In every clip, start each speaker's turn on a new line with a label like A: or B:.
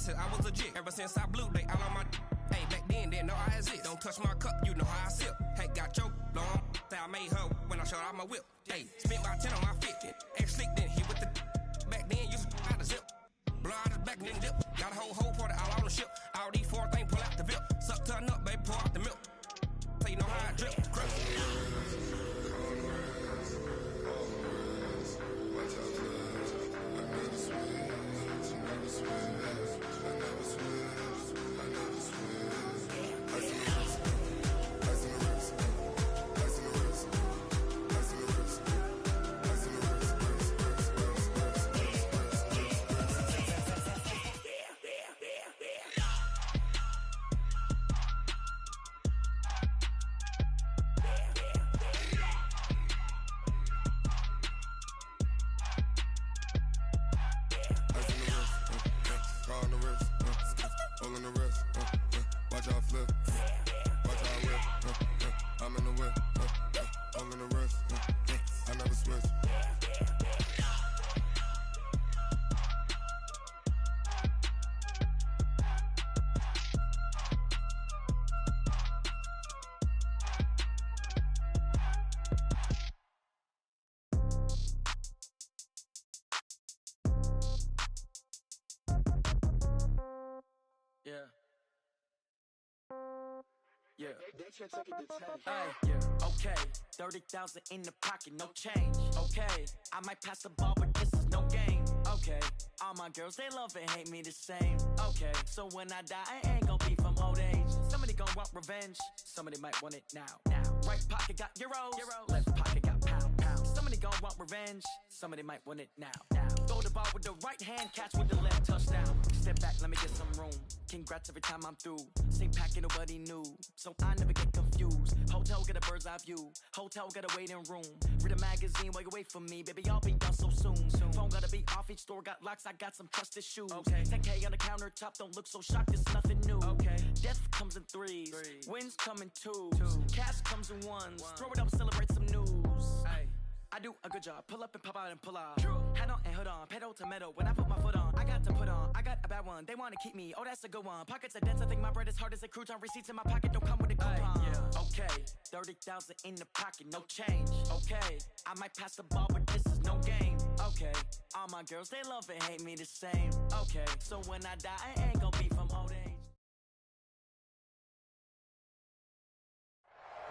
A: since I was a jit. Ever since I blew, they all on my hey, back then, didn't know I exist. Don't touch my cup, you know how I sip. Hey, got your long, I made her when I showed out my whip. Hey, spent my 10 on my fit. Ex-slick, then hit with the back then, used to out the zip. Blow out his back, then dip. Got a whole party all on the ship. All these four things, pull out the VIP. Suck, turn up, baby, pour out the milk. So you know how I drip.
B: Yeah. Yeah. Okay. 30,000 in the pocket, no change. Okay. I might pass the ball, but this is no game. Okay. All my girls, they love and hate me the same. Okay. So when I die, I ain't gonna be from old age. Somebody gonna want revenge. Somebody might want it now. Right pocket got euros. Left pocket got pound. Somebody gonna want revenge. Somebody might want it now. Throw the ball with the right hand, catch with the left, touchdown. Step back, let me get some room. Congrats every time I'm through. Same packet, nobody knew, so I never get confused. Hotel get a bird's eye view. Hotel get a waiting room. Read a magazine while you wait for me, baby. I'll be done so soon. Phone gotta be off. Each store got locks. I got some trusted shoes. Okay. 10K on the countertop. Don't look so shocked. It's nothing new. Okay. Death comes in threes. Wins come in twos. Cash comes in ones. Throw it up, celebrate some news. Ay. I do a good job. Pull up and pop out and pull off. Hat on and hood on. Pedal to metal. When I put my foot on, I got to put on. I got a bad one. They want to keep me. Oh, that's a good one. Pockets are dense. I think my bread is hard as a crouton. Receipts in my pocket don't come with a coupon. Yeah. Okay. 30,000 in the pocket. No change. Okay. I might pass the ball, but this is no game. Okay. All my girls, they love and hate me the same. Okay. So when I die, I ain't gonna be from old age.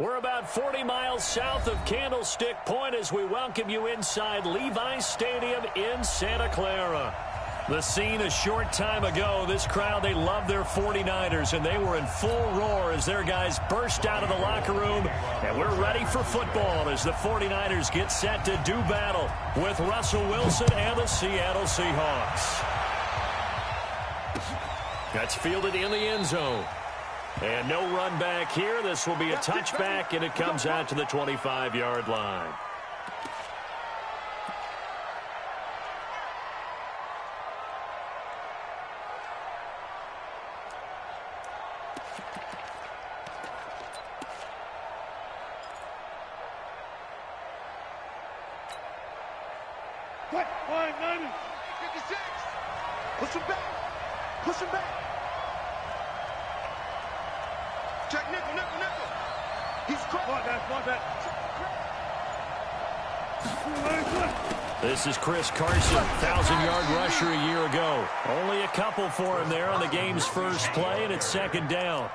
C: We're about 40 miles south of Candlestick Point as we welcome you inside Levi's Stadium in Santa Clara. The scene a short time ago, this crowd, they love their 49ers, and they were in full roar as their guys burst out of the locker room. And we're ready for football as the 49ers get set to do battle with Russell Wilson and the Seattle Seahawks. That's fielded in the end zone. And no run back here. This will be a touchback, and it comes out to the 25-yard line.
D: Quick, 590. 56. Push him back. Push him back. Check nickel. He's cracked. One back.
C: This is Chris Carson, 1,000-yard rusher a year ago. Only a couple for him there on the game's first play, and it's second down.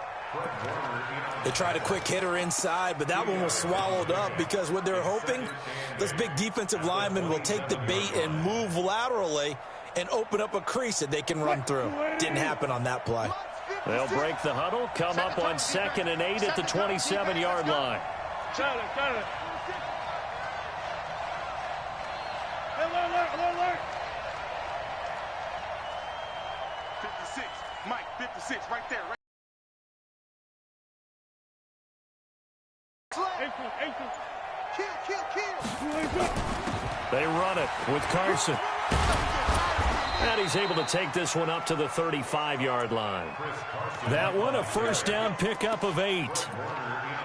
E: They tried a quick hitter inside, but that one was swallowed up because what they're hoping, this big defensive lineman will take the bait and move laterally and open up a crease that they can run through. Didn't happen on that play.
C: They'll break the huddle, come up on 2nd and 8 at the 27-yard line.
D: Got it. Alert. 56. Mike, 56, right there. Kill.
C: They run it with Carson. And he's able to take this one up to the 35-yard line. That one, a first down pickup of 8.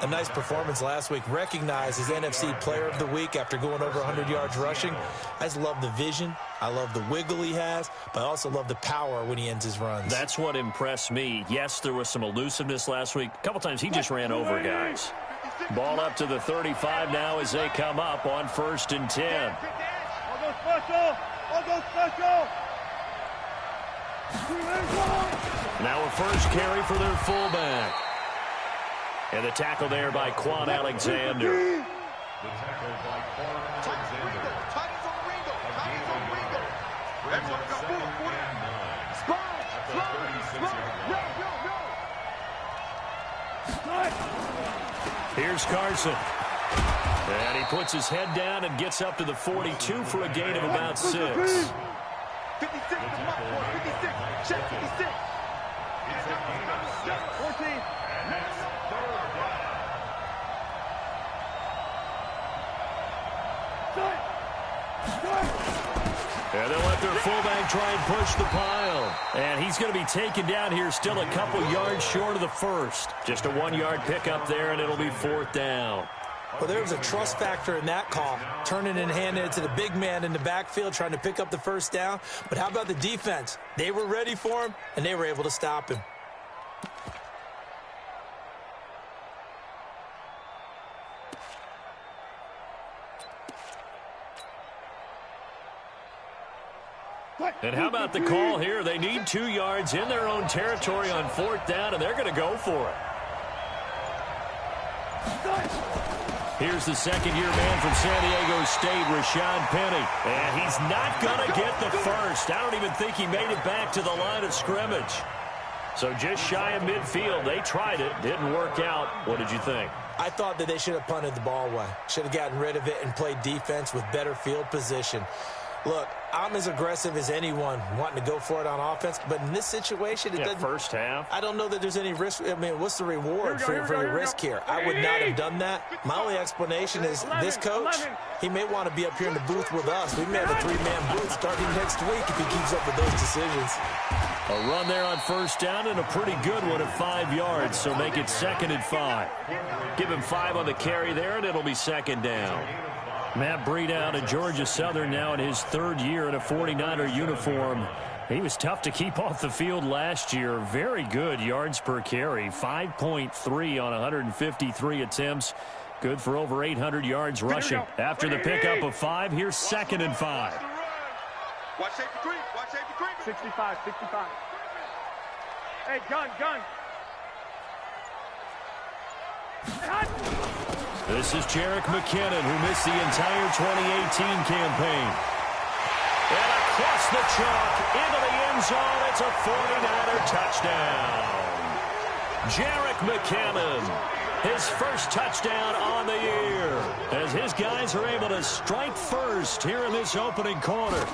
E: a nice performance last week. Recognized as NFC Player of the Week after going over 100 yards rushing. I just love the vision. I love the wiggle he has, but I also love the power when he ends his runs.
C: That's what impressed me. Yes, there was some elusiveness last week. A couple times he just ran over guys. Ball up to the 35 now as they come up on 1st and 10. Now a first carry for their fullback. And the tackle there by Quan Alexander.
D: The tackle by Quan Alexander. Everyone go forward.
C: Here's Carson. And he puts his head down and gets up to the 42 for a gain of about 6.
D: 56, check 56. 14.
C: And they'll let their fullback try and push the pile. And he's going to be taken down here still a couple yards short of the first. Just a 1-yard pickup there, and it'll be 4th down.
E: Well, there was a trust factor in that call, turning and handing it to the big man in the backfield, trying to pick up the first down. But how about the defense? They were ready for him, and they were able to stop him.
C: And how about the call here? They need 2 yards in their own territory on 4th down, and they're going to go for it. Here's the second-year man from San Diego State, Rashad Penny. And he's not going to get the first. I don't even think he made it back to the line of scrimmage. So just shy of midfield. They tried it. Didn't work out. What did you think?
E: I thought that they should have punted the ball away. Should have gotten rid of it and played defense with better field position. Look, I'm as aggressive as anyone wanting to go for it on offense, but in this situation, it doesn't.
C: First half.
E: I don't know that there's any risk. I mean, what's the reward for your risk here? I would not have done that. My only explanation is this coach, he may want to be up here in the booth with us. We may have a 3-man booth starting next week if he keeps up with those decisions.
C: A run there on 1st down and a pretty good one at 5 yards, so make it 2nd and 5. Give him 5 on the carry there, and it'll be 2nd down. Matt Breed out at Georgia Southern now in his 3rd year in a 49er uniform. He was tough to keep off the field last year. Very good yards per carry, 5.3 on 153 attempts. Good for over 800 yards rushing. After the pickup of 5, here's 2nd and 5.
D: Watch safety creep. Watch safety creep.
F: 65. Hey, gun.
C: This is Jerick McKinnon, who missed the entire 2018 campaign. And across the chalk, into the end zone, it's a 49er touchdown. Jerick McKinnon, his first touchdown on the year, as his guys are able to strike first here in this opening quarter.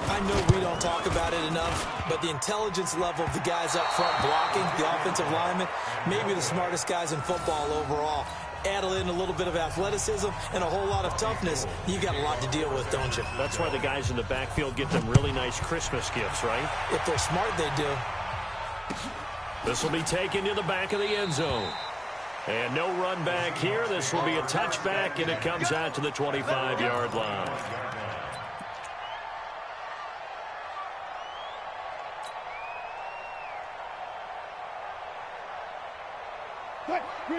E: I know we don't talk about it enough, but the intelligence level of the guys up front blocking, the offensive linemen, maybe the smartest guys in football overall. Add in a little bit of athleticism and a whole lot of toughness, you got a lot to deal with, don't you?
C: That's why the guys in the backfield get them really nice Christmas gifts, right?
E: If they're smart, they do.
C: This will be taken to the back of the end zone. And no run back here. This will be a touchback, and it comes out to the 25-yard line.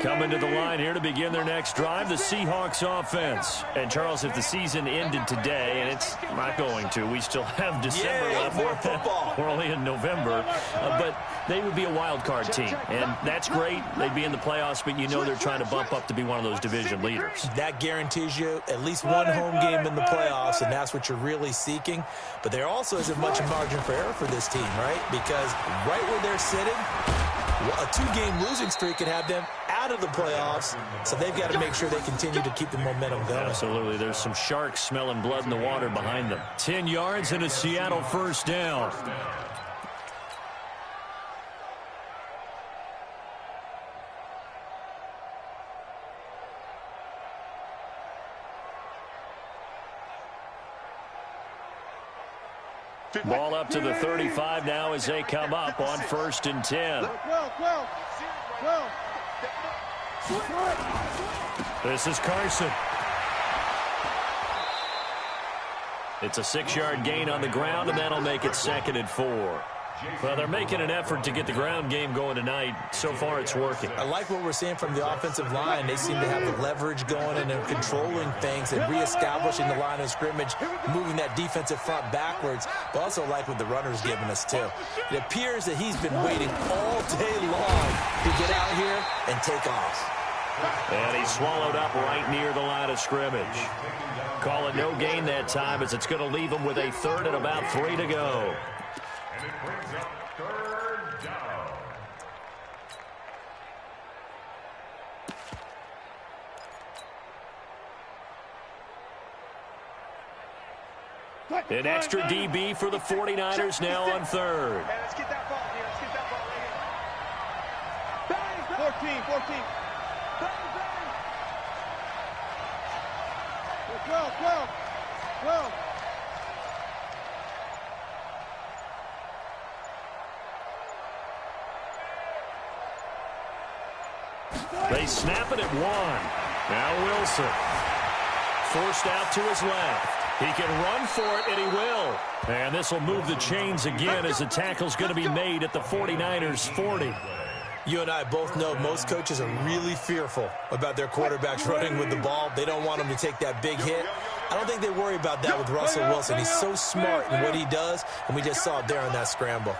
C: Coming to the line here to begin their next drive, the Seahawks offense. And, Charles, if the season ended today, and it's not going to, we still have December left.
E: More football.
C: We're only in November. But they would be a wild card team, and that's great. They'd be in the playoffs, but you know they're trying to bump up to be one of those division leaders.
E: That guarantees you at least one home game in the playoffs, and that's what you're really seeking. But there also isn't much margin for error for this team, right? Because right where they're sitting, a 2-game losing streak could have them out of the playoffs, so they've got to make sure they continue to keep the momentum going.
C: Absolutely. There's some sharks smelling blood in the water behind them. 10 yards and a Seattle first down. Ball up to the 35 now as they come up on 1st and 10.
F: 12.
C: This is Carson. It's a 6-yard gain on the ground, and that'll make it 2nd and 4. Well, they're making an effort to get the ground game going tonight. So far, it's working.
E: I like what we're seeing from the offensive line. They seem to have the leverage going, and they're controlling things and reestablishing the line of scrimmage, moving that defensive front backwards. But also like what the runner's giving us, too. It appears that he's been waiting all day long to get out here and take off.
C: And he's swallowed up right near the line of scrimmage. Call it no gain that time, as it's going to leave him with a 3rd and about 3 to go.
D: And it brings up 3rd down.
C: An extra DB for the 49ers now on 3rd.
D: Hey, let's get that ball here. Let's get that ball right here. 14. 12.
C: They snap it at 1. Now Wilson. Forced out to his left. He can run for it, and he will. And this will move the chains again as the tackle's going to be made at the 49ers' 40.
E: You and I both know most coaches are really fearful about their quarterbacks running with the ball. They don't want them to take that big hit. I don't think they worry about that with Russell Wilson. He's so smart in what he does, and we just saw it there on that scramble.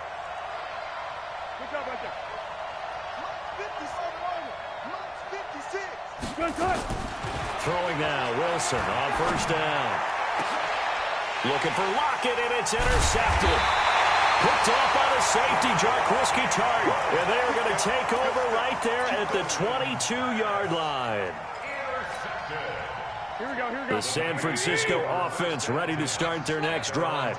C: Throwing now, Wilson on 1st down. Looking for Lockett, and it's intercepted. Picked off by the safety, Jarkowski Tart. And they are going to take over right there at the 22-yard line.
D: Here we go.
C: The San Francisco offense ready to start their next drive.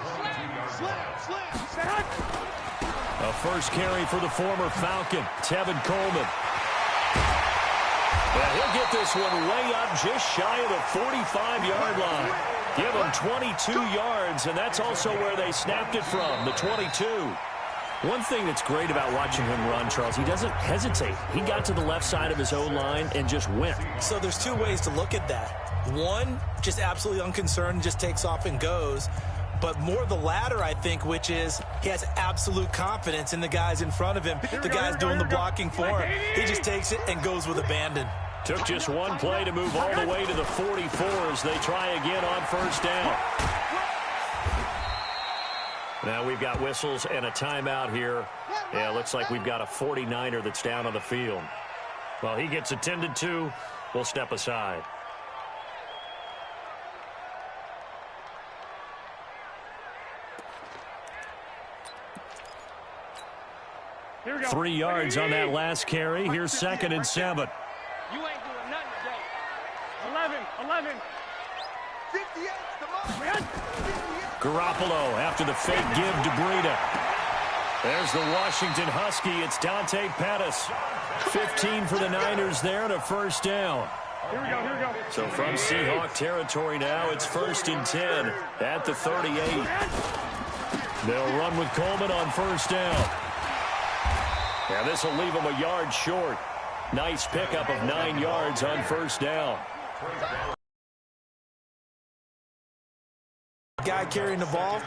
C: A first carry for the former Falcon, Tevin Coleman. And he'll get this one way up just shy of the 45-yard line. Give him 22 yards, and that's also where they snapped it from, the 22. One thing that's great about watching him run, Charles, he doesn't hesitate. He got to the left side of his own line and just went.
E: So there's 2 ways to look at that. One, just absolutely unconcerned, just takes off and goes. But more the latter, I think, which is he has absolute confidence in the guys in front of him, the guys doing the blocking for him. He just takes it and goes with abandon.
C: Took just one play to move all the way to the 44 as they try again on 1st down. Now we've got whistles and a timeout here. Yeah, looks like we've got a 49er that's down on the field. Well, he gets attended to. We'll step aside.
D: Here we go.
C: 3 yards on that last carry. Here's 2nd and 7.
D: You ain't doing nothing today. 11. 58, come on.
C: Garoppolo after the fake give to Breida. There's the Washington Husky. It's Dante Pettis. 15 for the Niners there and a 1st down.
D: Here we go.
C: So from Seahawk territory now, it's 1st and 10 at the 38. They'll run with Coleman on 1st down. Now this will leave him a yard short. Nice pickup of 9 yards on 1st down.
E: Guy carrying the ball,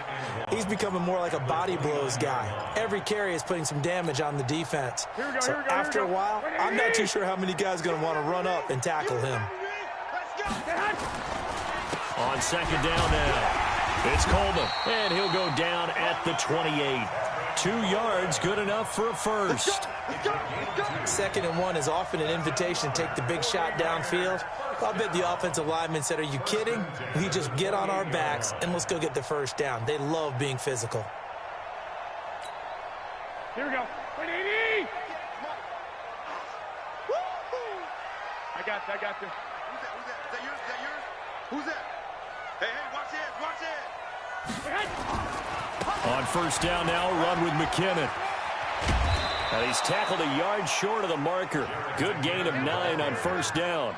E: he's becoming more like a body blows guy. Every carry is putting some damage on the defense. So after a while, I'm not too sure how many guys are going to want to run up and tackle him.
C: On 2nd down now, it's Coleman, and he'll go down at the 28. 2 yards, good enough for a 1st.
E: 2nd and 1 is often an invitation to take the big shot downfield. I'll bet the offensive lineman said, are you kidding? We just get on our backs and let's go get the 1st down. They love being physical.
D: Here we go. I got you. Who's that? Is that yours? Who's that? Hey, watch it.
C: On 1st down now, run with McKinnon. And he's tackled a yard short of the marker. Good gain of 9 on 1st down.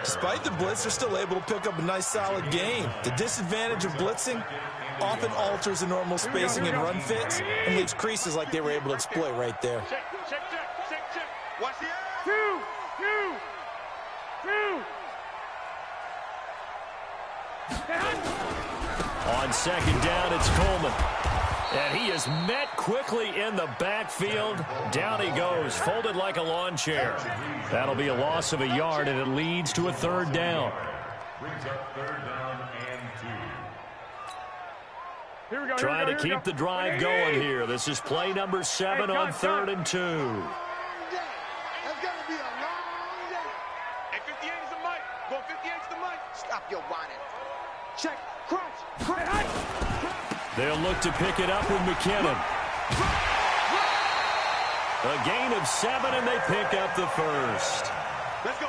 E: Despite the blitz, they're still able to pick up a nice, solid gain. The disadvantage of blitzing often alters the normal spacing and run fits and leaves creases like they were able to exploit right there.
D: Check. Watch the eye. 2.
C: On second down, it's Coleman. And he is met quickly in the backfield. Down he goes, folded like a lawn chair. That'll be a loss of a yard, and it leads to a third down.
F: Brings up third down and 2.
C: Trying to keep the drive going here. This is play number 7 on 3rd and 2.
D: That's going to be a long day. Hey, 58 is the mic. Go 58 is the mic. Stop your whining. Check. Crunch. Crunch.
C: They'll look to pick it up with McKinnon. A gain of 7, and they pick up the first.
D: Let's go.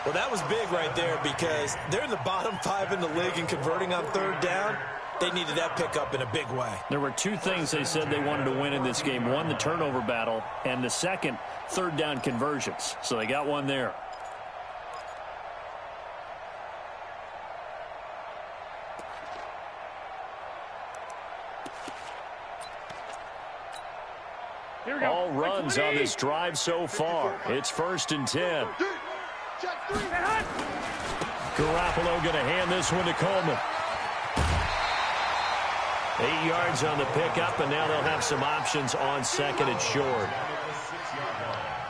E: Well, that was big right there because they're in the bottom 5 in the league in converting on third down. They needed that pickup in a big way.
C: There were 2 things they said they wanted to win in this game. One, the turnover battle, and the second, third down conversions. So they got one there. All runs on this drive so far. It's 1st and 10. Garoppolo going to hand this one to Coleman. 8 yards on the pickup, and now they'll have some options on second and short.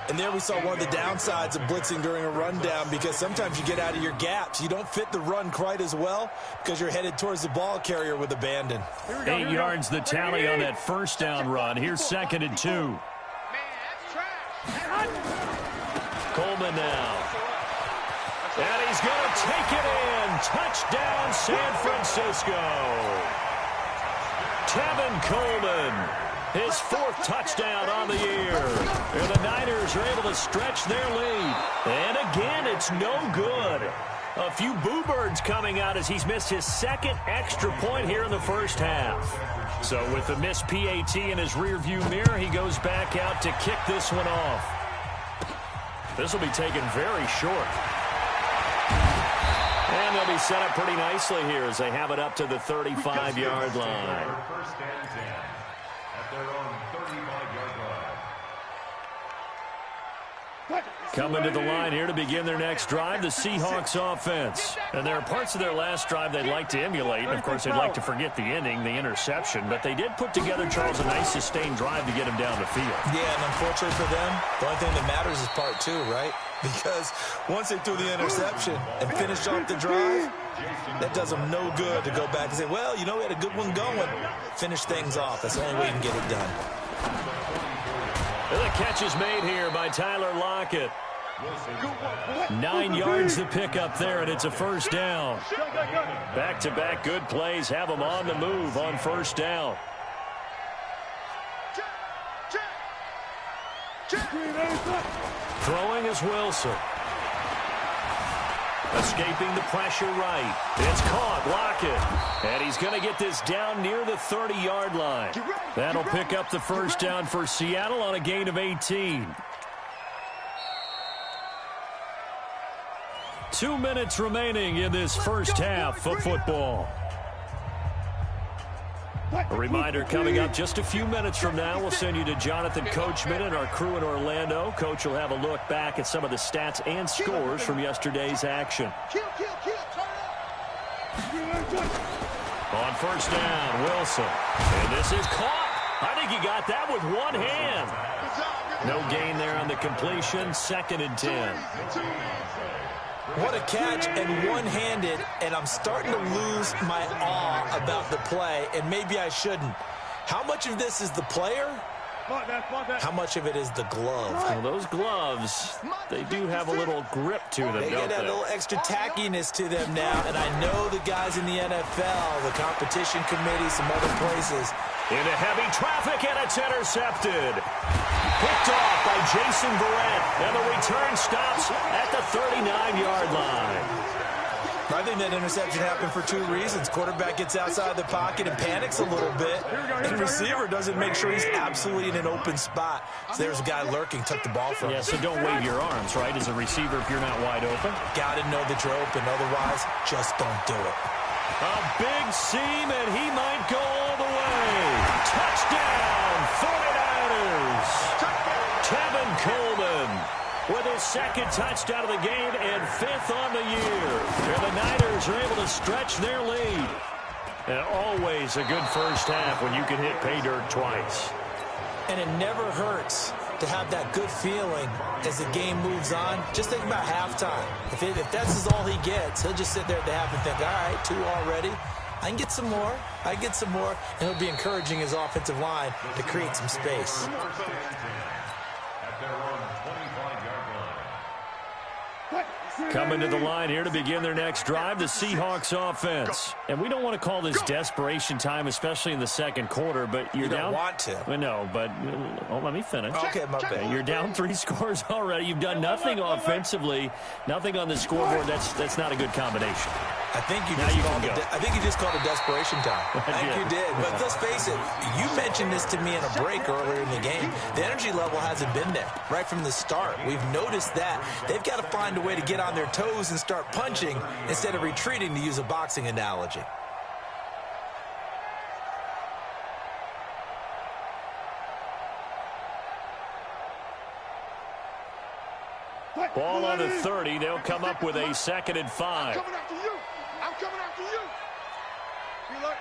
E: And there we saw one of the downsides of blitzing during a rundown because sometimes you get out of your gaps. You don't fit the run quite as well because you're headed towards the ball carrier with abandon.
C: 8 yards the tally on that first down run. Here's 2nd and 2.
D: Man, that's trash.
C: Coleman now. And he's going to take it in. Touchdown, San Francisco. Tevin Coleman, his 4th touchdown on the year. And the Niners are able to stretch their lead. And again, it's no good. A few boo birds coming out as he's missed his 2nd extra point here in the first half. So with the missed PAT in his rearview mirror, he goes back out to kick this one off. This will be taken very short. And they'll be set up pretty nicely here as they have it up to the 35-yard line.
F: First and 10 at their own 35-yard line.
C: Coming to the line here to begin their next drive, the Seahawks offense. And there are parts of their last drive they'd like to emulate. And, of course, they'd like to forget the ending, the interception. But they did put together, Charles, a nice sustained drive to get him down the field.
E: Yeah, and unfortunately for them, the only thing that matters is part 2, right? Because once they threw the interception and finished off the drive, that does them no good to go back and say, well, you know, we had a good one going. Finish things off. That's the only way you can get it done.
C: And the catch is made here by Tyler Lockett. 9 yards to pick up there, and it's a first down. Back-to-back good plays have them on the move on first down. Throwing is Wilson. Escaping the pressure right. It's caught, Lockett. And he's going to get this down near the 30-yard line. That'll pick up the first down for Seattle on a gain of 18. 2 minutes remaining in this first half of football. A reminder coming up just a few minutes from now. We'll send you to Jonathan Coachman and our crew in Orlando. Coach will have a look back at some of the stats and scores from yesterday's action. On first down, Wilson. And this is caught. I think he got that with one hand. No gain there on the completion. 2nd and 10.
E: What a catch and one-handed, and I'm starting to lose my awe about the play, and maybe I shouldn't. How much of this is the player? How much of it is the glove?
C: Well, those gloves, they do have a little grip to them,
E: They
C: don't
E: get a
C: they?
E: little extra tackiness to them now, and I know the guys in the NFL, the competition committee, some other places.
C: Into heavy traffic, and it's intercepted. Picked off by Jason Verrett, and the return stops at the 39-yard line.
E: I think that interception happened for 2 reasons. Quarterback gets outside the pocket and panics a little bit, and receiver doesn't make sure he's absolutely in an open spot. So there's a guy lurking, took the ball from him.
C: Yeah, so don't wave your arms, right, as a receiver if you're not wide open.
E: Got to know that you're open. Otherwise, just don't do it.
C: A big seam, and he might go all the way. Touchdown, 49ers. Tevin Coleman. with his second touchdown of the game and 5th on the year. And the Niners are able to stretch their lead. And always a good first half when you can hit pay dirt twice.
E: And it never hurts to have that good feeling as the game moves on. Just think about halftime. If that's all he gets, he'll just sit there at the half and think, all right, 2 already. I can get some more. I can get some more. And he'll be encouraging his offensive line to create some space.
F: At their own 25-yard line.
C: Coming to the line here to begin their next drive, the Seahawks offense. And we don't want to call this desperation time, especially in the second quarter, but you're down.
E: You don't want to.
C: Well, no, but let me finish.
E: Okay, my bad.
C: You're down 3 scores already. You've done nothing offensively, nothing on the scoreboard. That's not a good combination.
E: I think you just called it desperation time. I think you did. But let's face it, you mentioned this to me in a break earlier in the game. The energy level hasn't been there right from the start. We've noticed that. They've got to find a way to get on their toes and start punching instead of retreating, to use a boxing analogy.
C: Ball on the 30. They'll come up with a 2nd and 5.
D: I'm coming after you. I'm coming after you. Reload.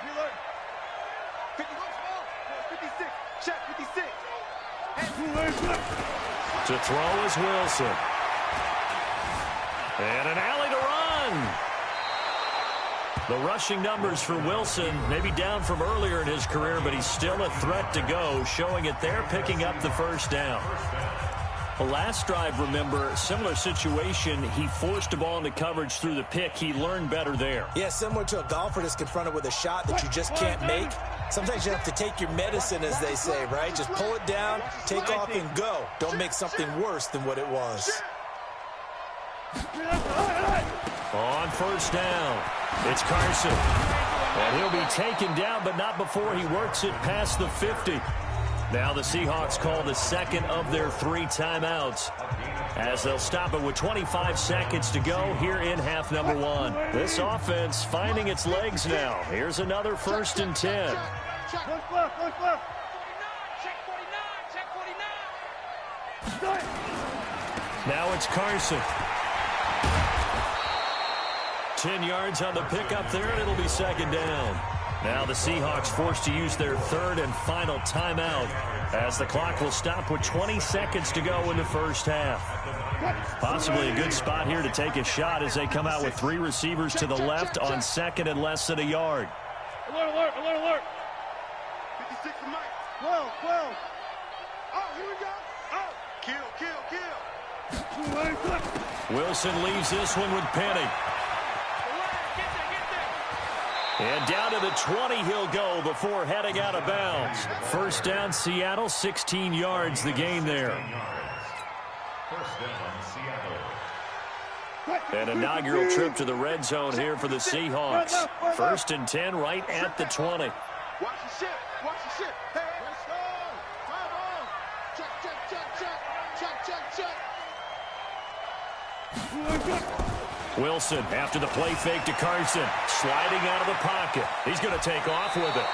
D: 51 small. 56. Check 56.
C: To throw is Wilson. And an alley to run. The rushing numbers for Wilson, maybe down from earlier in his career, but he's still a threat to go, showing it there, picking up the first down. The last drive, remember, similar situation. He forced a ball into coverage through the pick. He learned better there.
E: Yeah, similar to a golfer that's confronted with a shot that you just can't make. Sometimes you have to take your medicine, as they say, right? Just pull it down, take off, and go. Don't make something worse than what it was.
C: On first down, it's Carson. And he'll be taken down, but not before he works it past the 50. Now the Seahawks call the 2nd of their 3 timeouts, as they'll stop it with 25 seconds to go here in half number 1. This offense finding its legs now. Here's another 1st and 10.
D: Check 49.
C: Now it's Carson. 10 yards on the pickup there, and it'll be 2nd down. Now the Seahawks forced to use their 3rd and final timeout, as the clock will stop with 20 seconds to go in the first half. Possibly a good spot here to take a shot as they come out with 3 receivers to the left on 2nd and less than a yard.
D: Alert. 56 to Mike. 12. Oh, here we go. Oh, kill.
C: Wilson leaves this one with Penny. And down to the 20 he'll go before heading out of bounds. First down, Seattle, 16 yards the gain there.
F: First down, Seattle.
C: An inaugural trip to the red zone here for the Seahawks. 1st and 10 right at the 20.
D: Watch the ship. Hey, let's go. Come on. Check.
C: Wilson after the play fake to Carson. Sliding out of the pocket. He's going to take off with it.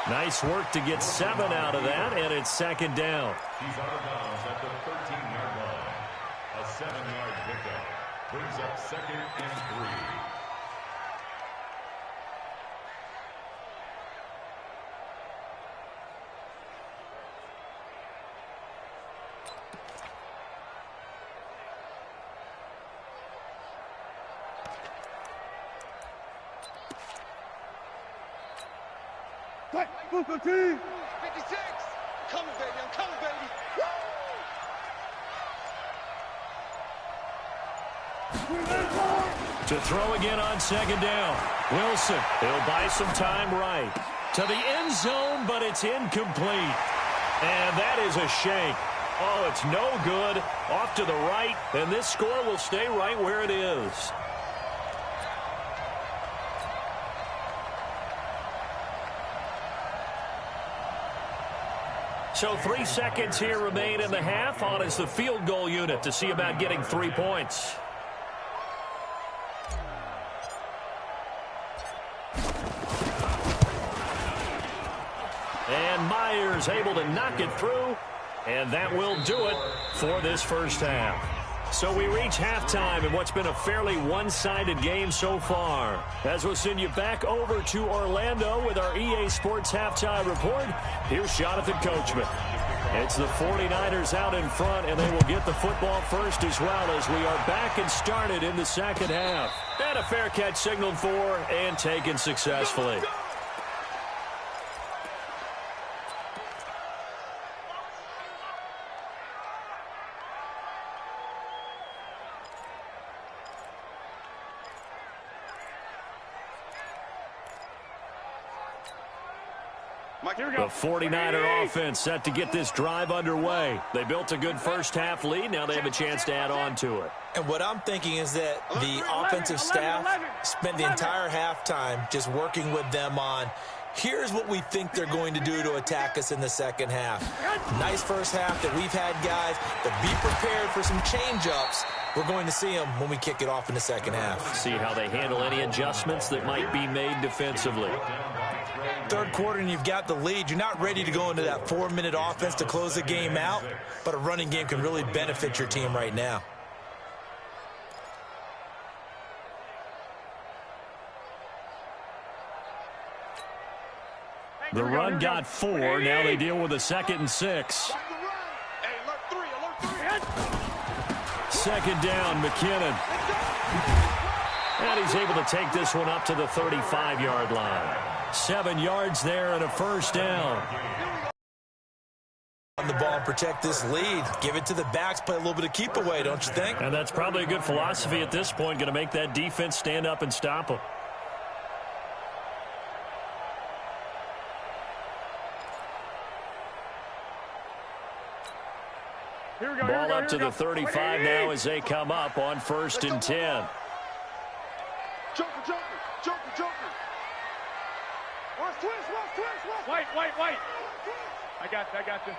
C: Nice work to get 7 out of that, and it's 2nd down.
F: He's out of bounds at the 13-yard line. A 7-yard pickup brings up 2nd and 3.
D: Booker T. 56. Coming, baby. I'm coming, baby. Woo!
C: To throw again on 2nd down. Wilson, he'll buy some time right. To the end zone, but it's incomplete. And that is a shank. Oh, it's no good. Off to the right, and this score will stay right where it is. So 3 seconds here remain in the half. On is the field goal unit to see about getting 3 points. And Myers able to knock it through. And that will do it for this first half. So we reach halftime in what's been a fairly one-sided game so far. As we'll send you back over to Orlando with our EA Sports Halftime Report, here's Jonathan Coachman. It's the 49ers out in front, and they will get the football first as well as we are back and started in the second half. And a fair catch signaled for and taken successfully. The 49er offense set to get this drive underway. They built a good first half lead. Now they have a chance to add on to it.
E: And what I'm thinking is that the offensive staff spent the entire halftime just working with them on, here's what we think they're going to do to attack us in the second half. Nice first half that we've had, guys, but be prepared for some change-ups. We're going to see them when we kick it off in the second half.
C: See how they handle any adjustments that might be made defensively.
E: Third quarter and you've got the lead. You're not ready to go into that 4-minute offense to close the game out, but a running game can really benefit your team right now.
C: The run got 4. Now they deal with a 2nd and 6. Second down, McKinnon. And he's able to take this one up to the 35-yard line. 7 yards there and a first down.
E: On the ball and protect this lead. Give it to the backs, play a little bit of keep away, don't you think?
C: And that's probably a good philosophy at this point. Going to make that defense stand up and stop them. Ball up to the 35 now as they come up on 1st and 10.
D: Joker. White. I got you.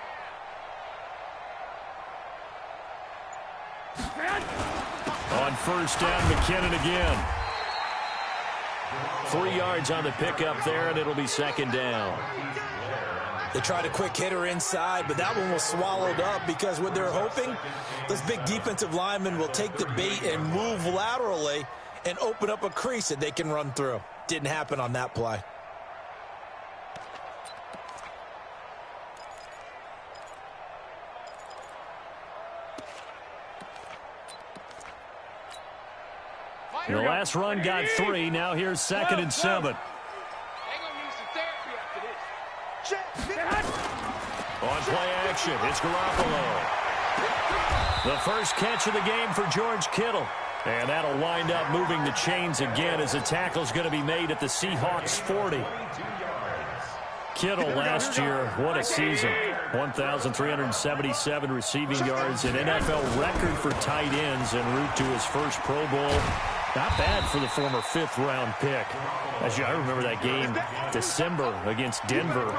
C: On 1st down, McKinnon again. 3 yards on the pickup there, and it'll be 2nd down.
E: They tried a quick hitter inside, but that one was swallowed up because what they're hoping, those big defensive linemen will take the bait and move laterally and open up a crease that they can run through. Didn't happen on that play.
C: The last run got 3. Now here's 2nd and 7. On play action, it's Garoppolo. The first catch of the game for George Kittle. And that'll wind up moving the chains again as the tackle's going to be made at the Seahawks 40. Kittle last year, what a season. 1,377 receiving yards, an NFL record for tight ends en route to his first Pro Bowl. Not bad for the former 5th-round pick. I remember that game, December against Denver.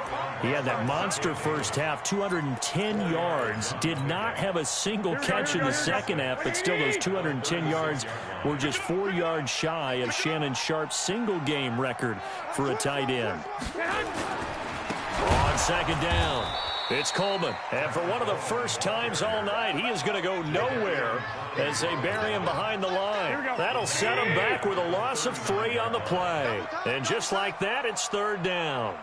C: He had that monster first half, 210 yards. Did not have a single catch in the second half, but still those 210 yards were just 4 yards shy of Shannon Sharp's single-game record for a tight end. On 2nd down, it's Coleman. And for one of the first times all night, he is going to go nowhere as they bury him behind the line. That'll set him back with a loss of 3 on the play. And just like that, it's 3rd down.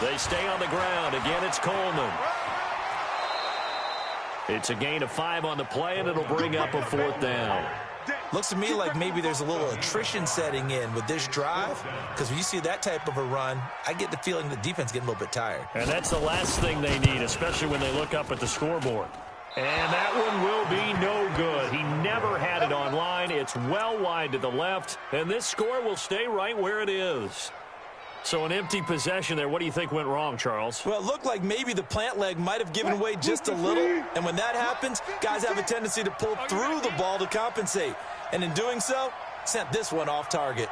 C: They stay on the ground. Again, it's Coleman. It's a gain of 5 on the play, and it'll bring up a 4th down.
E: Looks to me like maybe there's a little attrition setting in with this drive, because when you see that type of a run, I get the feeling the defense getting a little bit tired.
C: And that's the last thing they need, especially when they look up at the scoreboard. And that one will be no good. He never had it on line. It's well wide to the left, and this score will stay right where it is. So an empty possession there. What do you think went wrong, Charles?
E: Well, it looked like maybe the plant leg might have given way just a little. And when that happens, guys have a tendency to pull through the ball to compensate. And in doing so, sent this one off target.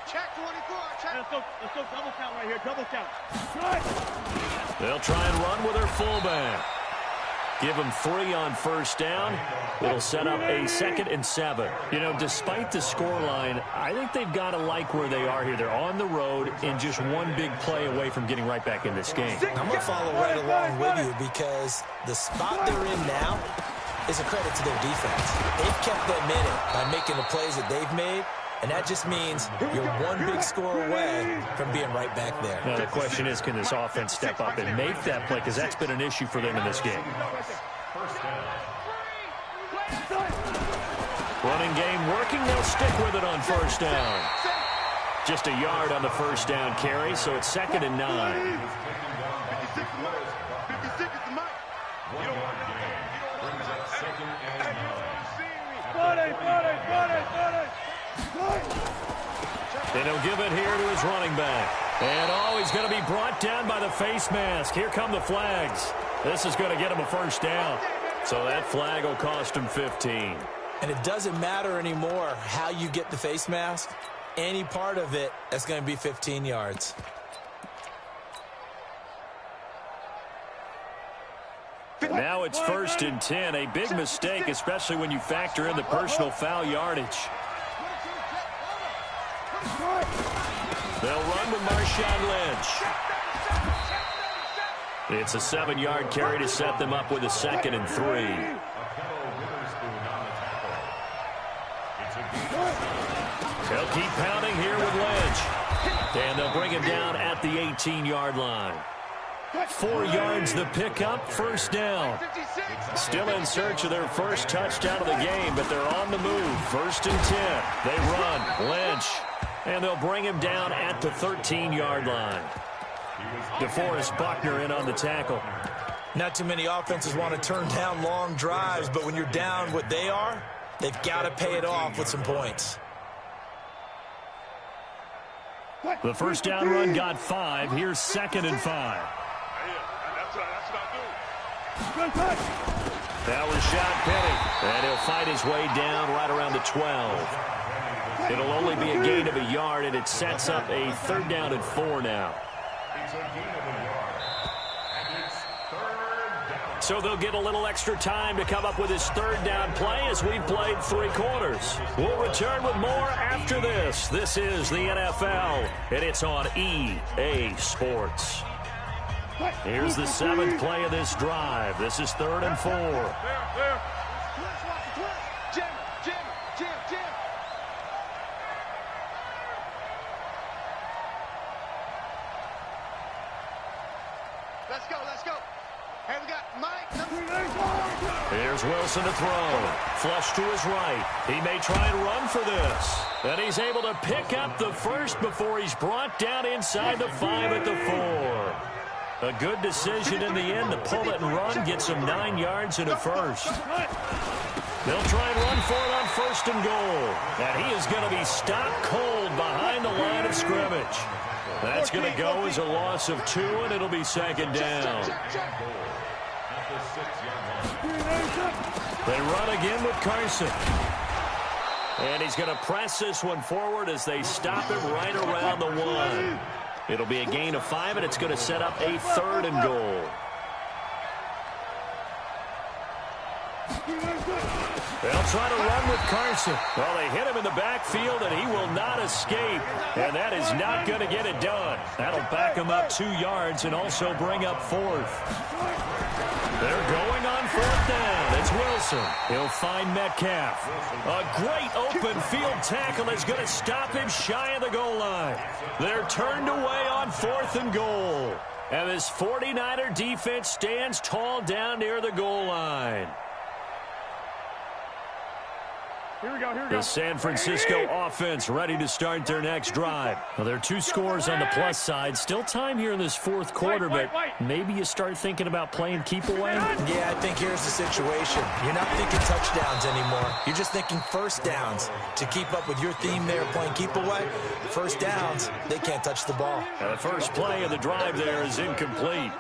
D: Check 24. Check. Let's go double count right here. Double count.
C: They'll try and run with their fullback. Give them 3 on first down. It'll set up a 2nd and 7. You know, despite the scoreline, I think they've got to like where they are here. They're on the road and just one big play away from getting right back in this game.
E: I'm going to follow right along with you because the spot they're in now is a credit to their defense. They've kept them in it by making the plays that they've made, and that just means you're one big score away from being right back there.
C: Now, the question is, can this offense step up and make that play? Because that's been an issue for them in this game. Running game working. They'll stick with it on first down. Just a yard on the first down carry, so it's 2nd and 9. And he'll give it here to his running back. And, he's going to be brought down by the face mask. Here come the flags. This is going to get him a first down. So that flag will cost him 15.
E: And it doesn't matter anymore how you get the face mask. Any part of it, that's going to be 15 yards.
C: Now it's 1st and 10. A big mistake, especially when you factor in the personal foul yardage. They'll run with Marshawn Lynch. It's a 7-yard carry to set them up with a 2nd and 3. They'll keep pounding here with Lynch. And they'll bring him down at the 18-yard line. 4 yards the pickup, first down. Still in search of their first touchdown of the game, but they're on the move. 1st and 10. They run. Lynch. And they'll bring him down at the 13-yard line. DeForest Buckner in on the tackle.
E: Not too many offenses want to turn down long drives, but when you're down what they are, they've got to pay it off with some points.
C: The first down run got 5. Here's 2nd and 5. That was Rashad Penny. And he'll fight his way down right around the 12. It'll only be a gain of a yard, and it sets up a 3rd down and 4 now. So they'll get a little extra time to come up with his 3rd down play as we've played 3 quarters. We'll return with more after this. This is the NFL, and it's on EA Sports. Here's the 7th play of this drive. This is 3rd and 4.
D: Let's go. Hey, we got Mike.
C: Here's Wilson to throw. Flush to his right. He may try and run for this. And he's able to pick up the first before he's brought down inside the 5 at the 4. A good decision in the end to pull it and run. Gets him 9 yards and a first. They'll try and run for it on 1st and goal. And he is going to be stopped cold behind the line of scrimmage. That's going to go as a loss of 2, and it'll be 2nd down. They run again with Carson. And he's going to press this one forward as they stop him right around the 1. It'll be a gain of 5, and it's going to set up a 3rd and goal. They'll try to run with Carson. Well, they hit him in the backfield, and he will not escape. And that is not going to get it done. That'll back him up 2 yards and also bring up 4th. They're going on 4th down. It's Wilson. He'll find Metcalf. A great open field tackle is going to stop him shy of the goal line. They're turned away on 4th and goal. And this 49er defense stands tall down near the goal line.
D: Here we go.
C: The San Francisco offense ready to start their next drive. Well, there are 2 scores on the plus side. Still time here in this 4th quarter, but maybe you start thinking about playing keep away?
E: Yeah, I think here's the situation. You're not thinking touchdowns anymore. You're just thinking first downs. To keep up with your theme there, playing keep away, first downs, they can't touch the ball.
C: Now, the first play of the drive there is incomplete.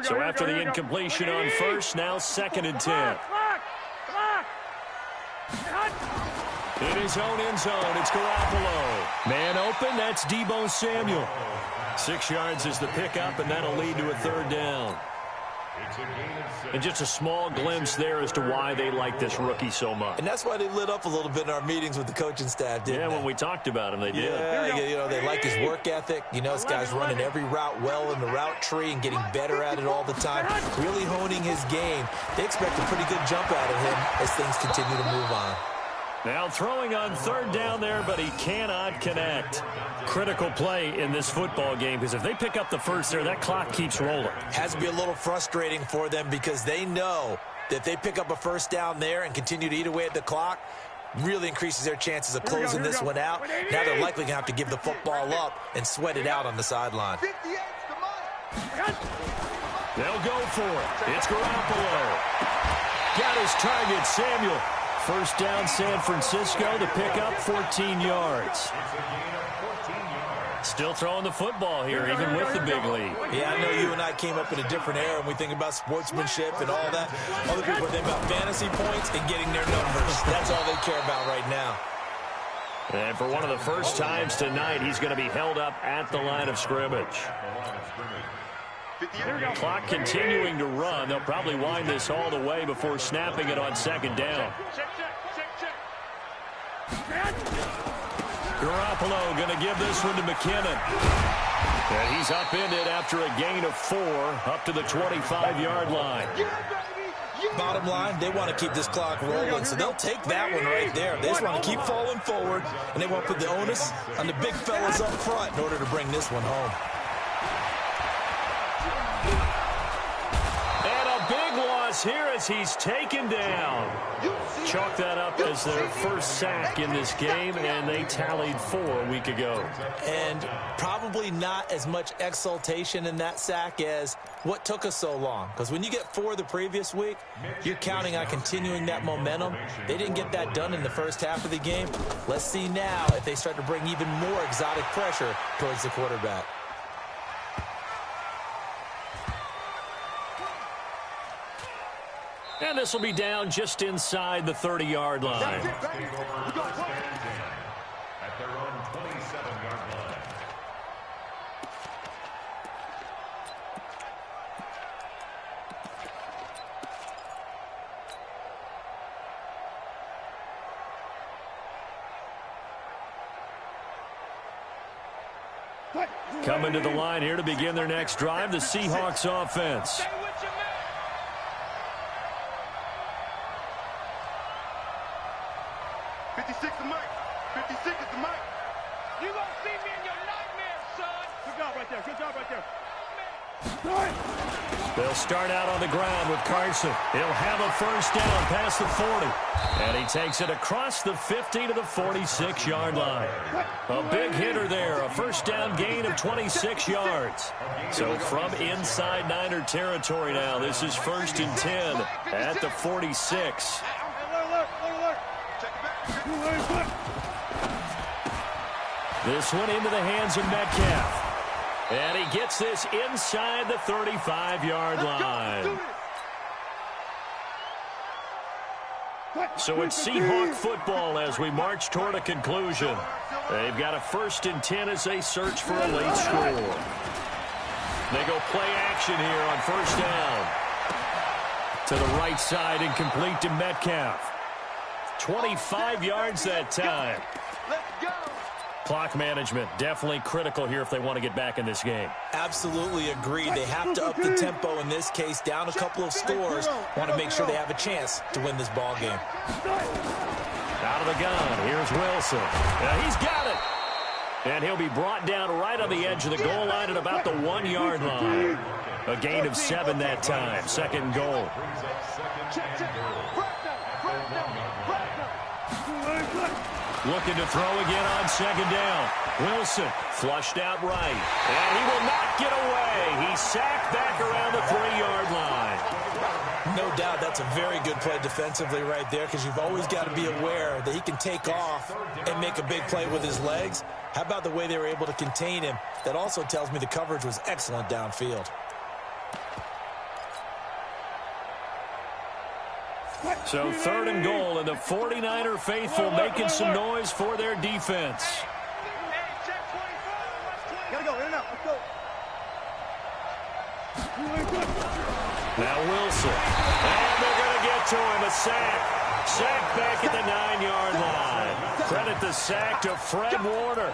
C: So after the incompletion on first, now 2nd and 10. In his own end zone, it's Garoppolo. Man open, that's Deebo Samuel. 6 yards is the pickup, and that'll lead to a third down. And just a small glimpse there as to why they like this rookie so much.
E: And that's why they lit up a little bit in our meetings with the coaching staff, didn't they?
C: Yeah, when we talked about him, they did.
E: Yeah, you know, they like his work ethic. You know, this guy's running every route well in the route tree and getting better at it all the time, really honing his game. They expect a pretty good jump out of him as things continue to move on.
C: Now throwing on third down there, but he cannot connect. Critical play in this football game, because if they pick up the first there, that clock keeps rolling.
E: Has to be a little frustrating for them because they know that if they pick up a first down there and continue to eat away at the clock, really increases their chances of closing this one out. Now they're likely going to have to give the football up and sweat it out on the sideline.
C: They'll go for it. It's Garoppolo. Got his target, Samuel. First down, San Francisco. The pickup, 14 yards. Still throwing the football here, even with the big lead.
E: Yeah, I know you and I came up in a different era, and we think about sportsmanship and all that. Other people think about fantasy points and getting their numbers. That's all they care about right now.
C: And for one of the first times tonight, he's going to be held up at the line of scrimmage. Clock continuing to run. They'll probably wind this all the way before snapping it on second down. Garoppolo going to give this one to McKinnon. And he's upended after a gain of 4 up to the 25-yard line.
E: Bottom line, they want to keep this clock rolling, so they'll take that one right there. They just want to keep falling forward, and they want to put the onus on the big fellas up front in order to bring this one home.
C: Here as he's taken down. Chalk that up as their first sack in this game, and they tallied 4 a week ago.
E: And probably not as much exultation in that sack as what took us so long. Because when you get 4 the previous week, you're counting on continuing that momentum. They didn't get that done in the first half of the game. Let's see now if they start to bring even more exotic pressure towards the quarterback.
C: And this will be down just inside the 30-yard line.
F: At their own 27-yard line.
C: Coming to the line here to begin their next drive, the Seahawks offense.
D: 56 the mic. 56 is the mic. You gonna see me in your nightmares, son. Good job right there. Good job right there.
C: They'll start out on the ground with Carson. He'll have a first down past the 40. And he takes it across the 50 to the 46-yard line. A big hitter there. A first down gain of 26 yards. So from inside Niner territory now, this is 1st and 10 at the 46. This one into the hands of Metcalf. And he gets this inside the 35-yard line. So it's Seahawk football as we march toward a conclusion. They've got a 1st and 10 as they search for a late score. They go play action here on 1st down. To the right side and complete to Metcalf. 25 yards that time. Clock management definitely critical here if they want to get back in this game.
E: Absolutely agreed. They have to up the tempo in this case, down a couple of scores. Want to make sure they have a chance to win this ball game.
C: Out of the gun, here's Wilson. Now he's got it. And he'll be brought down right on the edge of the goal line at about the 1-yard line. A gain of 7 that time. 2nd and goal. Looking to throw again on 2nd down. Wilson flushed out right. And he will not get away. He's sacked back around the 3-yard line.
E: No doubt that's a very good play defensively right there, because you've always got to be aware that he can take off and make a big play with his legs. How about the way they were able to contain him? That also tells me the coverage was excellent downfield.
C: So 3rd and goal, and the 49er faithful making some noise for their defense.
D: Gotta go, in and out, let's go.
C: Now Wilson. And they're going to get to him. A sack. Sack back at the 9-yard line. Credit the sack to Fred Warner.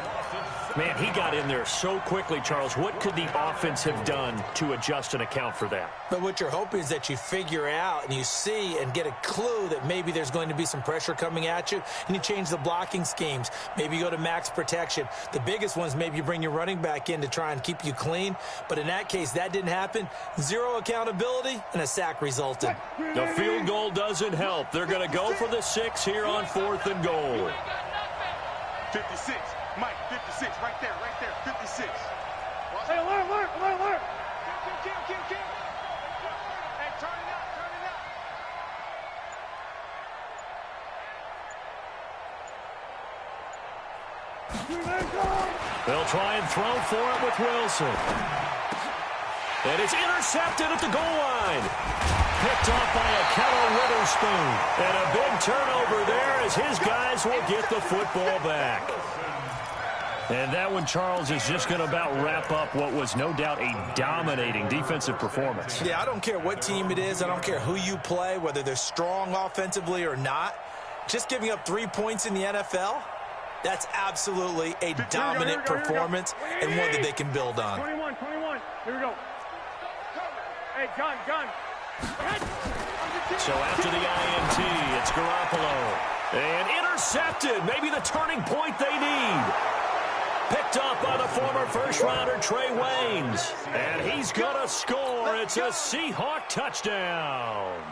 C: Man, he got in there so quickly, Charles. What could the offense have done to adjust and account for that?
E: But what you're hoping is that you figure out and you see and get a clue that maybe there's going to be some pressure coming at you, and you change the blocking schemes. Maybe you go to max protection. The biggest ones, maybe you bring your running back in to try and keep you clean. But in that case, that didn't happen. Zero accountability, and a sack resulted.
C: The field goal doesn't help. They're going to go for the 6 here on 4th and goal.
D: 56. Mike, 56, right there, 56. Hey, alert. Kill. Hey, turn it out.
C: They'll try and throw for it with Wilson. And it's intercepted at the goal line. Picked off by a Kettle Witherspoon. And a big turnover there as his guys will get the football back. And that one, Charles, is just going to about wrap up what was no doubt a dominating defensive performance.
E: Yeah, I don't care what team it is. I don't care who you play, whether they're strong offensively or not. Just giving up 3 points in the NFL, that's absolutely a dominant performance and one that they can build on.
D: 21. Here we go. Hey, gun.
C: So after the INT, it's Garoppolo. And intercepted. Maybe the turning point they need. Picked up by the former first-rounder Trey Waynes. And he's going to score. It's a Seahawk touchdown.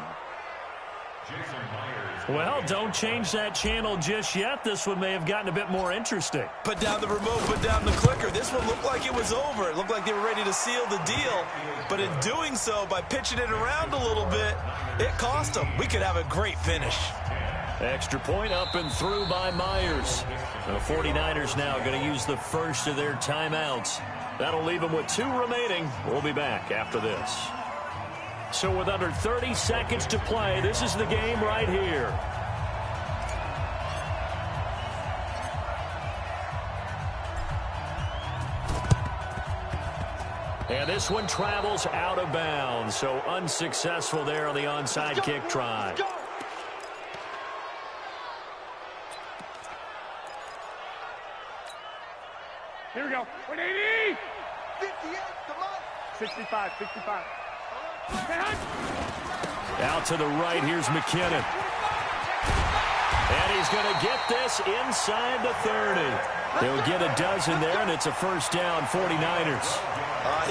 C: Well, don't change that channel just yet. This one may have gotten a bit more interesting.
E: Put down the remote, put down the clicker. This one looked like it was over. It looked like they were ready to seal the deal. But in doing so, by pitching it around a little bit, it cost them. We could have a great finish.
C: Extra point up and through by Myers. The 49ers now going to use the first of their timeouts. That'll leave them with 2 remaining. We'll be back after this. So with under 30 seconds to play, this is the game right here. And this one travels out of bounds, so unsuccessful there on the onside kick try.
D: Here we go. 180. 58, come on. 65.
C: Out to the right, here's McKinnon. And he's going to get this inside the 30. He'll get a dozen there, and it's a first down, 49ers.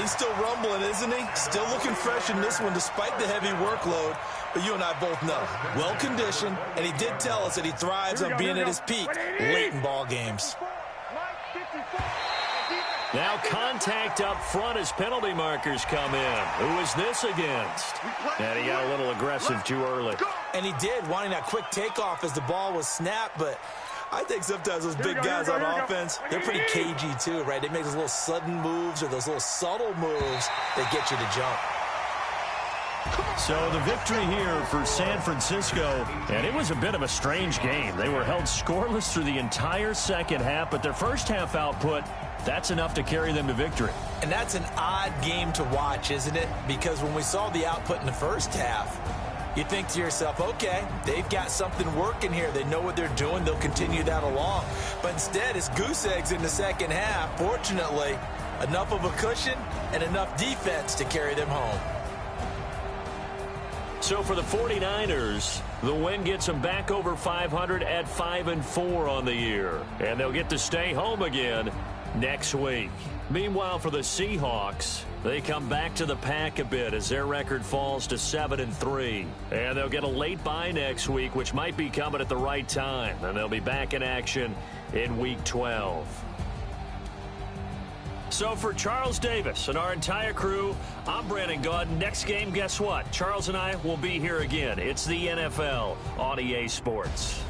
E: He's still rumbling, isn't he? Still looking fresh in this one despite the heavy workload. But you and I both know, well-conditioned, and he did tell us that he thrives on being at his peak late in ball games.
C: Now contact up front as penalty markers come in. Who is this against? And he got a little aggressive too early.
E: And he did, wanting that quick takeoff as the ball was snapped. But I think sometimes those big guys on offense, they're pretty cagey too, right? They make those little sudden moves or those little subtle moves that get you to jump.
C: So the victory here for San Francisco, and it was a bit of a strange game. They were held scoreless through the entire second half, but their first half output, that's enough to carry them to victory.
E: And that's an odd game to watch, isn't it? Because when we saw the output in the first half, you think to yourself, okay, they've got something working here. They know what they're doing. They'll continue that along. But instead, it's goose eggs in the second half. Fortunately, enough of a cushion and enough defense to carry them home.
C: So for the 49ers, the win gets them back over 500 at 5-4 on the year. And they'll get to stay home again next week. Meanwhile, for the Seahawks, they come back to the pack a bit as their record falls to 7-3. And they'll get a late bye next week, which might be coming at the right time. And they'll be back in action in Week 12. So for Charles Davis and our entire crew, I'm Brandon Gaudin. Next game, guess what? Charles and I will be here again. It's the NFL on EA Sports.